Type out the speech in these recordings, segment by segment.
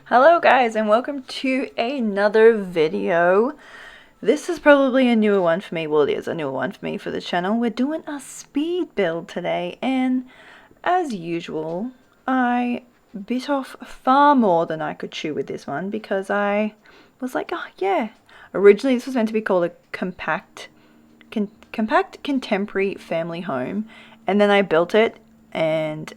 Hello guys and welcome to another video. This is probably a newer one for me. Well, it is a newer one for me for the channel. We're doing a speed build today, and as usual I bit off far more than I could chew with this one because I was like, oh yeah, originally this was meant to be called a compact contemporary family home, and then I built it and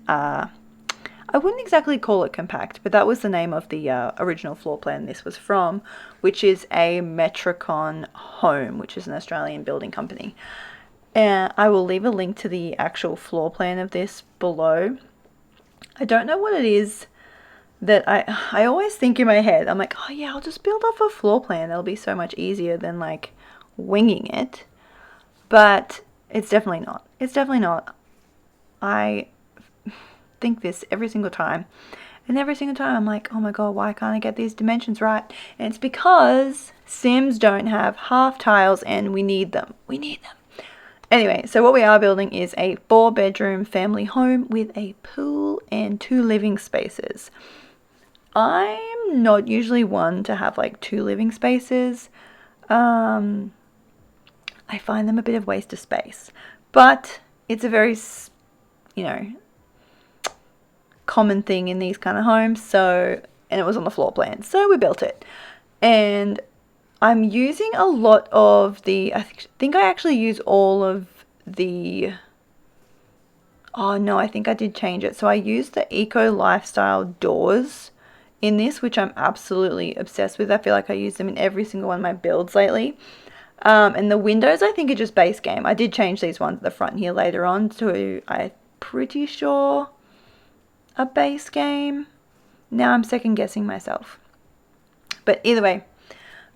I wouldn't exactly call it compact, but that was the name of the original floor plan this was from, which is a Metricon Home, which is an Australian building company. And I will leave a link to the actual floor plan of this below. I don't know what it is that I always think in my head. I'm like, oh yeah, I'll just build off a floor plan. That'll be so much easier than like winging it. But it's definitely not. It's definitely not. I think this every single time, and every single time I'm like, oh my god, why can't I get these dimensions right? And it's because Sims don't have half tiles and we need them. Anyway, so what we are building is a 4-bedroom family home with a pool and 2 living spaces. I'm not usually one to have like 2 living spaces. I find them a bit of waste of space, but it's a very, common thing in these kind of homes. So, and it was on the floor plan, so we built it. And I'm using a lot of the, I think I actually use all of the, oh no, I think I did change it. So I used the eco lifestyle doors in this, which I'm absolutely obsessed with. I feel like I use them in every single one of my builds lately. And the windows, I think, are just base game. I did change these ones at the front here later on to, I'm pretty sure, a base game. Now I'm second guessing myself. But either way,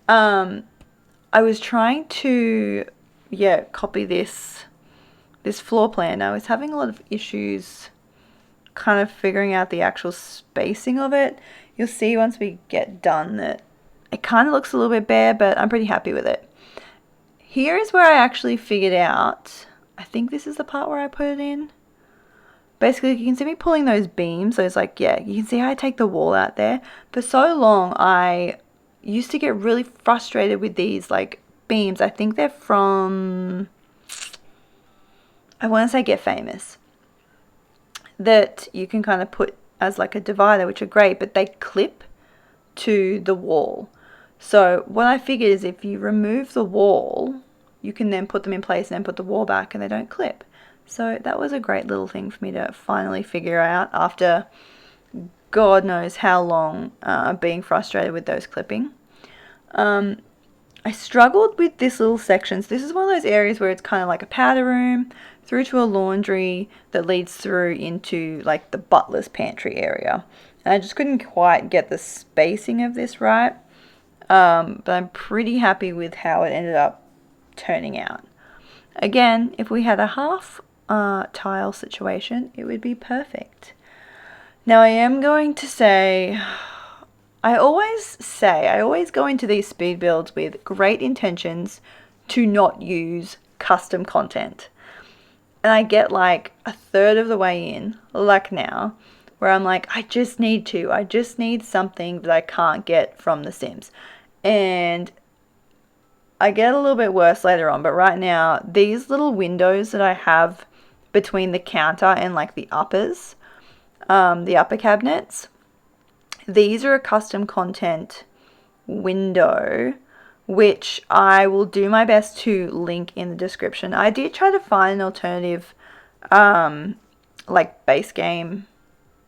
I was trying to, copy this floor plan. I was having a lot of issues kind of figuring out the actual spacing of it. You'll see once we get done that it kind of looks a little bit bare, but I'm pretty happy with it. Here is where I actually figured out, I think this is the part where I put it in. Basically, you can see me pulling those beams. So it's like, yeah, you can see how I take the wall out there. For so long, I used to get really frustrated with these like beams. I think they're from, I want to say Get Famous. That you can kind of put as like a divider, which are great, but they clip to the wall. So what I figured is if you remove the wall, you can then put them in place and then put the wall back and they don't clip. So that was a great little thing for me to finally figure out after God knows how long being frustrated with those clipping. I struggled with this little section. So this is one of those areas where it's kind of like a powder room through to a laundry that leads through into like the butler's pantry area. And I just couldn't quite get the spacing of this right. But I'm pretty happy with how it ended up turning out. Again, if we had a half tile situation, it would be perfect. Now I am going to say, I always go into these speed builds with great intentions to not use custom content. And I get like a third of the way in, like now, where I'm like, I just need something that I can't get from The Sims. And I get a little bit worse later on, but right now, these little windows that I have between the counter and like the uppers, the upper cabinets, these are a custom content window, which I will do my best to link in the description. I did try to find an alternative, like base game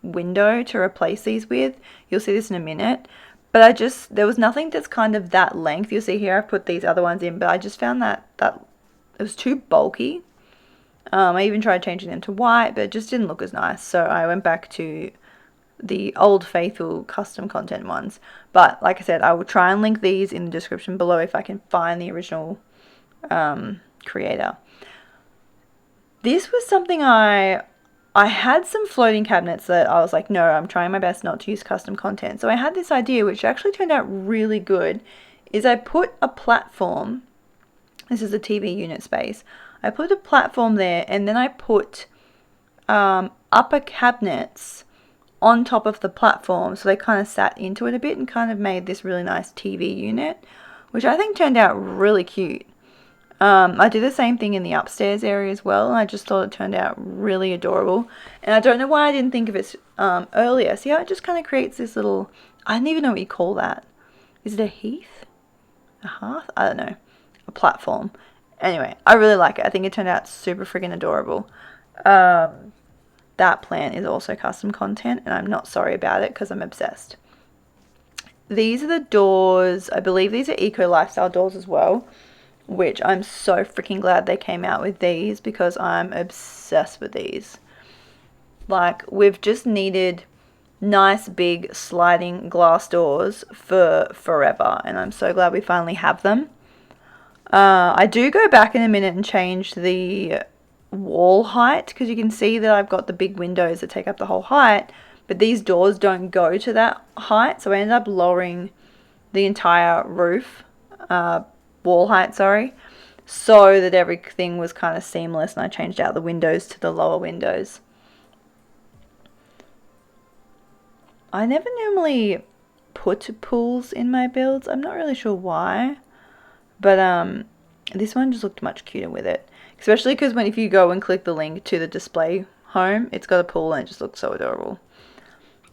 window to replace these with. You'll see this in a minute. But there was nothing that's kind of that length. You'll see here I've put these other ones in, but I just found that it was too bulky. I even tried changing them to white, but it just didn't look as nice. So I went back to the old faithful custom content ones. But like I said, I will try and link these in the description below if I can find the original creator. This was something I had some floating cabinets that I was like, no, I'm trying my best not to use custom content. So I had this idea, which actually turned out really good, is I put a platform, this is a TV unit space, I put a platform there and then I put upper cabinets on top of the platform, so they kind of sat into it a bit and kind of made this really nice TV unit, which I think turned out really cute. I did the same thing in the upstairs area as well, and I just thought it turned out really adorable. And I don't know why I didn't think of it earlier. See how it just kind of creates this little, I don't even know what you call that. Is it a heath? A hearth? I don't know. A platform. Anyway, I really like it. I think it turned out super freaking adorable. That plant is also custom content, and I'm not sorry about it because I'm obsessed. These are the doors. I believe these are eco lifestyle doors as well, which I'm so freaking glad they came out with these because I'm obsessed with these. Like, we've just needed nice big sliding glass doors for forever, and I'm so glad we finally have them. I do go back in a minute and change the wall height because you can see that I've got the big windows that take up the whole height, but these doors don't go to that height, so I ended up lowering the entire roof wall height, sorry, so that everything was kind of seamless, and I changed out the windows to the lower windows. I never normally put pools in my builds. I'm not really sure why, but this one just looked much cuter with it, especially because if you go and click the link to the display home, it's got a pool and it just looks so adorable.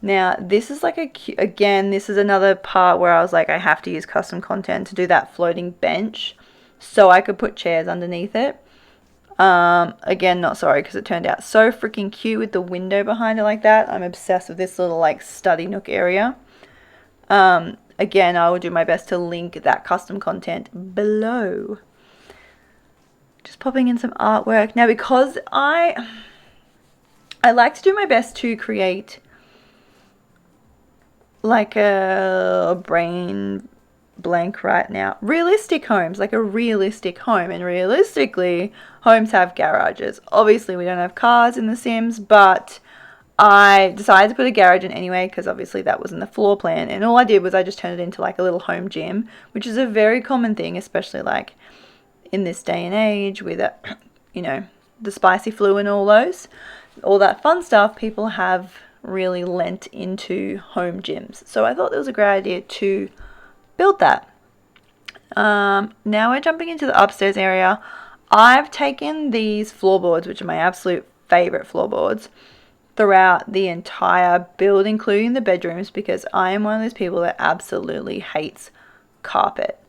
Now, this is like again, this is another part where I was like, I have to use custom content to do that floating bench so I could put chairs underneath it. Again, not sorry because it turned out so freaking cute with the window behind it like that. I'm obsessed with this little like study nook area. Again, I will do my best to link that custom content below. Just popping in some artwork. Now, because I like to do my best to create like a brain blank right now. Realistic homes, like a realistic home. And realistically, homes have garages. Obviously, we don't have cars in The Sims, but I decided to put a garage in anyway because obviously that was in the floor plan. And all I did was I just turned it into like a little home gym, which is a very common thing, especially like in this day and age with, you know, the spicy flu and all that fun stuff. People have really lent into home gyms. So I thought it was a great idea to build that. Now we're jumping into the upstairs area. I've taken these floorboards, which are my absolute favorite floorboards, throughout the entire build, including the bedrooms, because I am one of those people that absolutely hates carpet.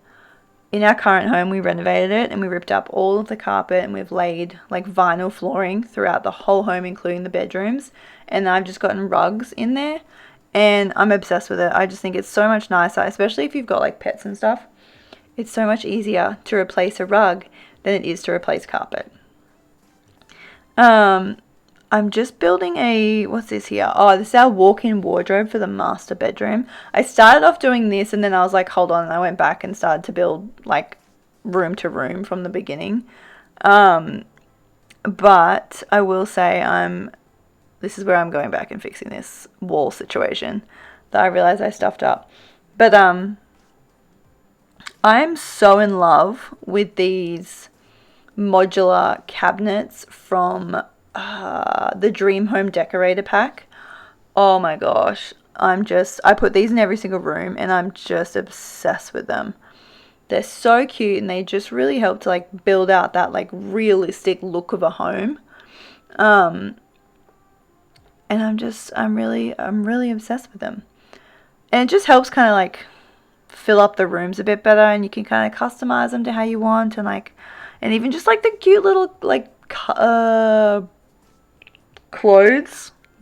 In our current home, we renovated it and we ripped up all of the carpet and we've laid like vinyl flooring throughout the whole home, including the bedrooms. And I've just gotten rugs in there and I'm obsessed with it. I just think it's so much nicer, especially if you've got like pets and stuff. It's so much easier to replace a rug than it is to replace carpet. I'm just building what's this here? Oh, this is our walk-in wardrobe for the master bedroom. I started off doing this and then I was like, hold on. And I went back and started to build like room to room from the beginning. But I will say this is where I'm going back and fixing this wall situation that I realized I stuffed up. But I'm so in love with these modular cabinets from the Dream Home Decorator pack. Oh my gosh, I put these in every single room and I'm just obsessed with them. They're so cute and they just really help to like build out that like realistic look of a home. And I'm really obsessed with them. And it just helps kind of like fill up the rooms a bit better, and you can kind of customize them to how you want, and even just like the cute little like clothes.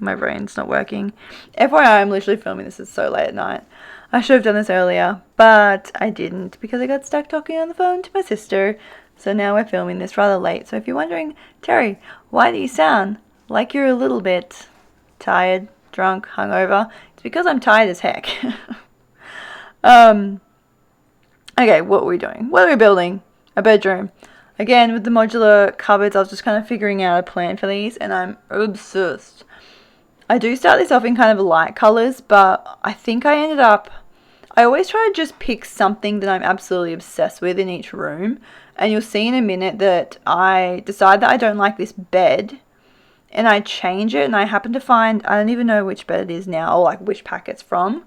My brain's not working. FYI, I'm literally filming this. It's so late at night. I should have done this earlier, but I didn't because I got stuck talking on the phone to my sister. So now we're filming this rather late. So if you're wondering, Terry, why do you sound like you're a little bit tired, drunk, hungover? It's because I'm tired as heck. Okay, what were we doing? What are we building? A bedroom. Again, with the modular cupboards, I was just kind of figuring out a plan for these, and I'm obsessed. I do start this off in kind of light colors, but I think I always try to just pick something that I'm absolutely obsessed with in each room, and you'll see in a minute that I decide that I don't like this bed, and I change it, and I happen to find, I don't even know which bed it is now, or like which pack it's from,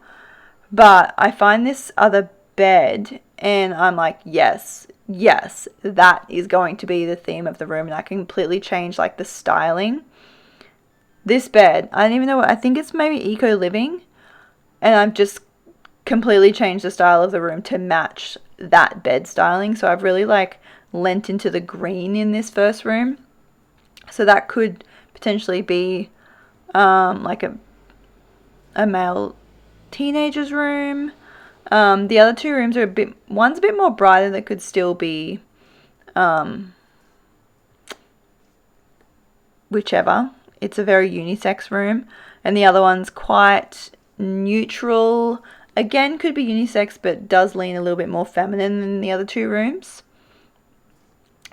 but I find this other bed, and I'm like, yes, that is going to be the theme of the room, and I completely change like the styling. This bed, I don't even know, I think it's maybe Eco Living, and I've just completely changed the style of the room to match that bed styling. So I've really like lent into the green in this first room. So that could potentially be like a male teenager's room. The other two rooms are one's a bit more brighter, that could still be whichever. It's a very unisex room. And the other one's quite neutral. Again, could be unisex, but does lean a little bit more feminine than the other two rooms.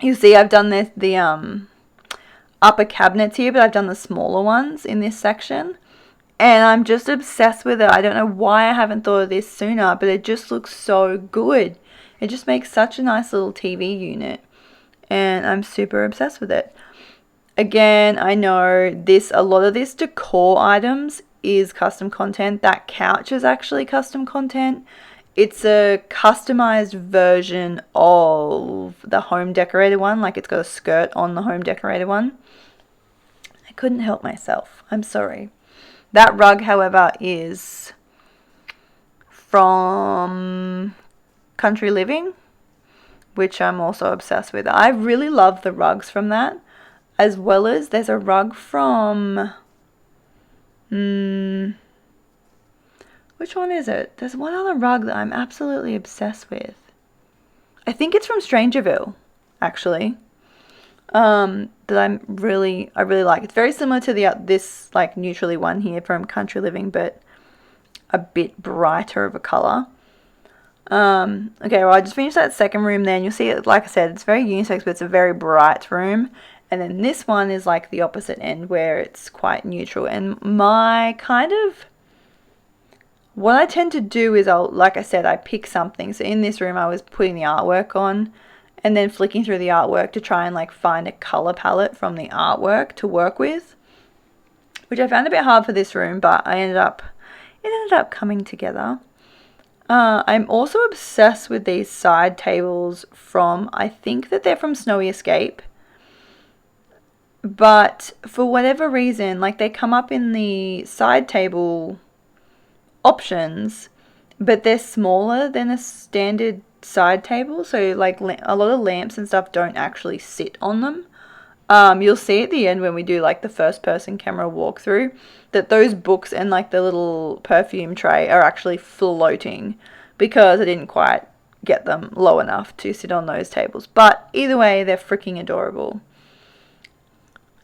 You see, I've done the upper cabinets here, but I've done the smaller ones in this section. And I'm just obsessed with it. I don't know why I haven't thought of this sooner, but it just looks so good. It just makes such a nice little TV unit. And I'm super obsessed with it. Again, I know a lot of this decor items is custom content. That couch is actually custom content. It's a customized version of the home decorated one. Like, it's got a skirt on the home decorated one. I couldn't help myself. I'm sorry. That rug, however, is from Country Living, which I'm also obsessed with. I really love the rugs from that, as well as there's a rug from, which one is it? There's one other rug that I'm absolutely obsessed with. I think it's from Strangerville, actually. That I really like. It's very similar to this like neutrally one here from Country Living, but a bit brighter of a color. Okay, well, I just finished that second room there, and you'll see it, like I said, it's very unisex, but it's a very bright room. And then this one is like the opposite end, where it's quite neutral. And what I tend to do is like I said, I pick something. So in this room, I was putting the artwork on, and then flicking through the artwork to try and like find a color palette from the artwork to work with, which I found a bit hard for this room, but it ended up coming together. I'm also obsessed with these side tables I think that they're from Snowy Escape, but for whatever reason, like, they come up in the side table options, but they're smaller than a standard side table, so like a lot of lamps and stuff don't actually sit on them. You'll see at the end when we do like the first person camera walkthrough that those books and like the little perfume tray are actually floating, because I didn't quite get them low enough to sit on those tables. But either way, they're freaking adorable.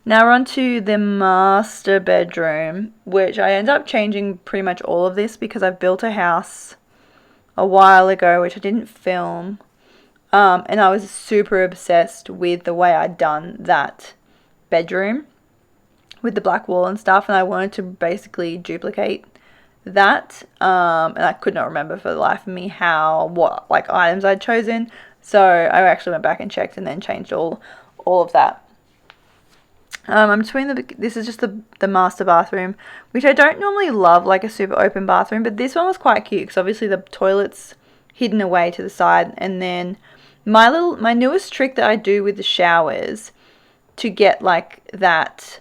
Now we're on to the master bedroom, which I end up changing pretty much all of this because I've built a house a while ago, which I didn't film, and I was super obsessed with the way I'd done that bedroom with the black wall and stuff, and I wanted to basically duplicate that, and I could not remember for the life of me what like items I'd chosen, so I actually went back and checked and then changed all of that. I'm between this is just the master bathroom, which I don't normally love, like a super open bathroom, but this one was quite cute because obviously the toilet's hidden away to the side. And then my newest trick that I do with the showers to get like that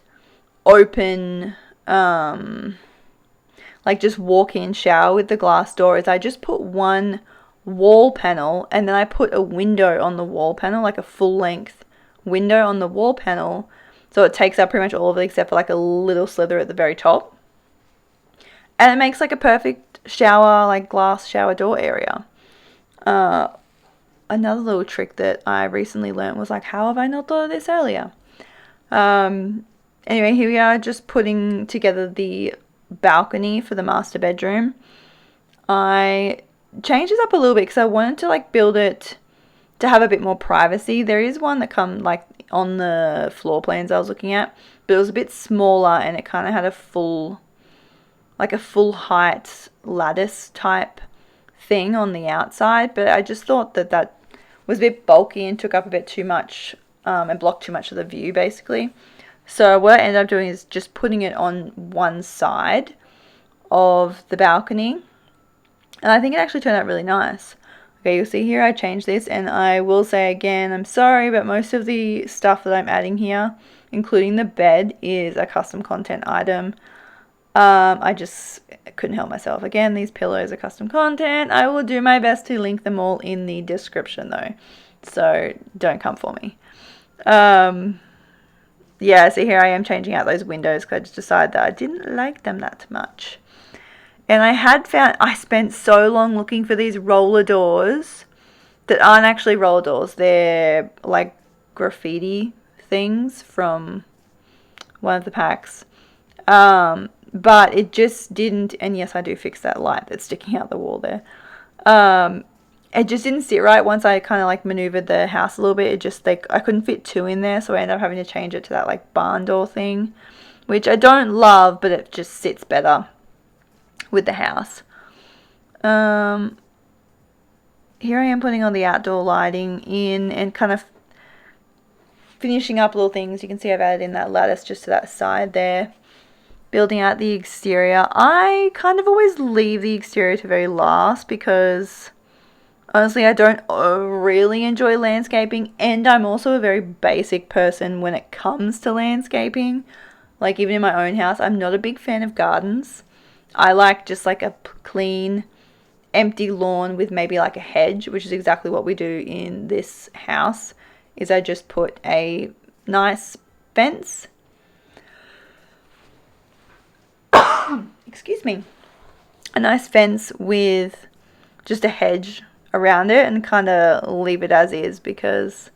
open, like just walk-in shower with the glass door, is I just put one wall panel and then I put a window on the wall panel, like a full length window on the wall panel. So it takes up pretty much all of it except for like a little slither at the very top. And it makes like a perfect shower, like glass shower door area. Another little trick that I recently learned was like, how have I not thought of this earlier? Anyway, here we are just putting together the balcony for the master bedroom. I changed this up a little bit because I wanted to like build it to have a bit more privacy. There is one that come like on the floor plans I was looking at, but it was a bit smaller and it kind of had a full height lattice type thing on the outside, but I just thought that was a bit bulky and took up a bit too much and blocked too much of the view basically. So what I ended up doing is just putting it on one side of the balcony. And I think it actually turned out really nice. Okay, you'll see here I changed this, and I will say again, I'm sorry, but most of the stuff that I'm adding here, including the bed, is a custom content item. I just couldn't help myself. Again, these pillows are custom content. I will do my best to link them all in the description though, so don't come for me. Yeah, so here I am changing out those windows because I just decided that I didn't like them that much. And I spent so long looking for these roller doors that aren't actually roller doors. They're like graffiti things from one of the packs. But it just didn't, and yes, I do fix that light that's sticking out the wall there. It just didn't sit right once I kind of like maneuvered the house a little bit. It just, like, I couldn't fit two in there, so I ended up having to change it to that like barn door thing, which I don't love, but it just sits better with the house. Here I am putting on the outdoor lighting in and kind of finishing up little things. You can see I've added in that lattice just to that side there. Building out the exterior. I kind of always leave the exterior to very last because honestly I don't really enjoy landscaping, and I'm also a very basic person when it comes to landscaping. Like even in my own house, I'm not a big fan of gardens. I like just like a clean, empty lawn with maybe like a hedge, which is exactly what we do in this house. Is I just put a nice fence. Excuse me. A nice fence with just a hedge around it and kind of leave it as is because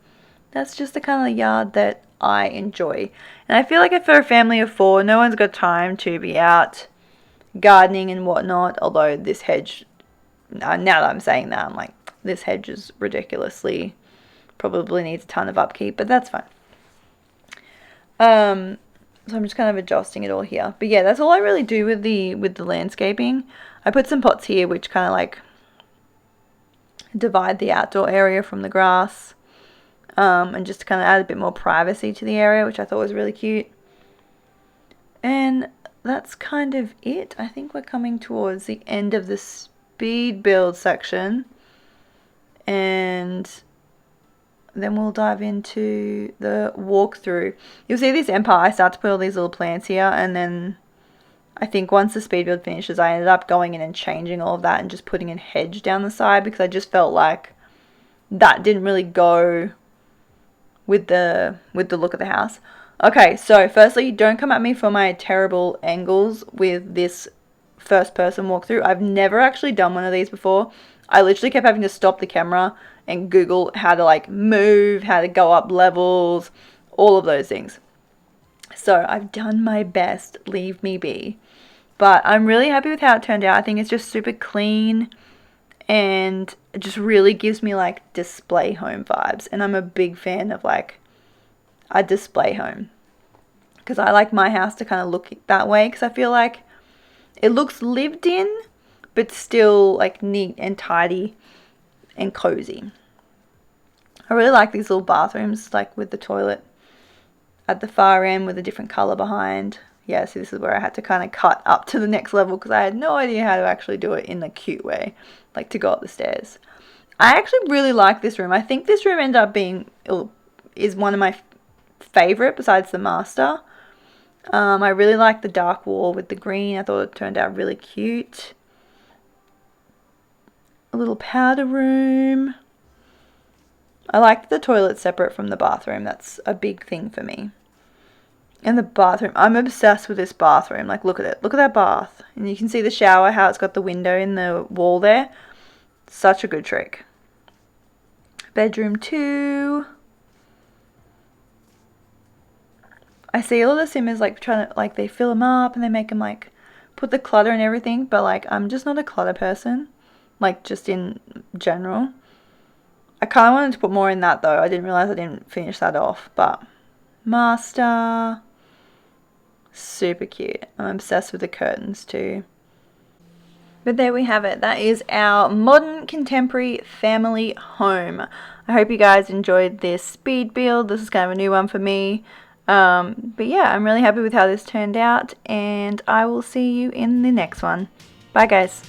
that's just the kind of yard that I enjoy. And I feel like for a family of 4, no one's got time to be out gardening and whatnot, although this hedge, now that I'm saying that, I'm like, this hedge is ridiculously, probably needs a ton of upkeep, but that's fine. So I'm just kind of adjusting it all here. But yeah, that's all I really do with the landscaping. I put some pots here which kind of like divide the outdoor area from the grass, and just kind of add a bit more privacy to the area, which I thought was really cute. And that's kind of it. I think we're coming towards the end of the speed build section, and then we'll dive into the walkthrough. You'll see this empire, I start to put all these little plants here, and then I think once the speed build finishes, I ended up going in and changing all of that and just putting a hedge down the side because I just felt like that didn't really go with the look of the house. Okay, so firstly, don't come at me for my terrible angles with this first person walkthrough. I've never actually done one of these before. I literally kept having to stop the camera and Google how to like move, how to go up levels, all of those things. So I've done my best, leave me be. But I'm really happy with how it turned out. I think it's just super clean and it just really gives me like display home vibes. And I'm a big fan of like a display home because I like my house to kind of look that way because I feel like it looks lived in but still like neat and tidy and cozy. I really like these little bathrooms, like with the toilet at the far end with a different color behind. Yeah, so this is where I had to kind of cut up to the next level because I had no idea how to actually do it in a cute way, like to go up the stairs. I actually really like this room. I think this room ended up being, is one of my favorite besides the master. I really like the dark wall with the green. I thought it turned out really cute. A little powder room. I like the toilet separate from the bathroom. That's a big thing for me. And the bathroom, I'm obsessed with this bathroom. Like, look at it. Look at that bath. And you can see the shower, how it's got the window in the wall there. Such a good trick. Bedroom 2. I see all the simmers like trying to, like, they fill them up and they make them like put the clutter and everything. But like, I'm just not a clutter person. Like, just in general. I kind of wanted to put more in that though. I didn't realize I didn't finish that off. But master. Super cute. I'm obsessed with the curtains too. But there we have it. That is our modern contemporary family home. I hope you guys enjoyed this speed build. This is kind of a new one for me. But yeah, I'm really happy with how this turned out, and I will see you in the next one. Bye guys.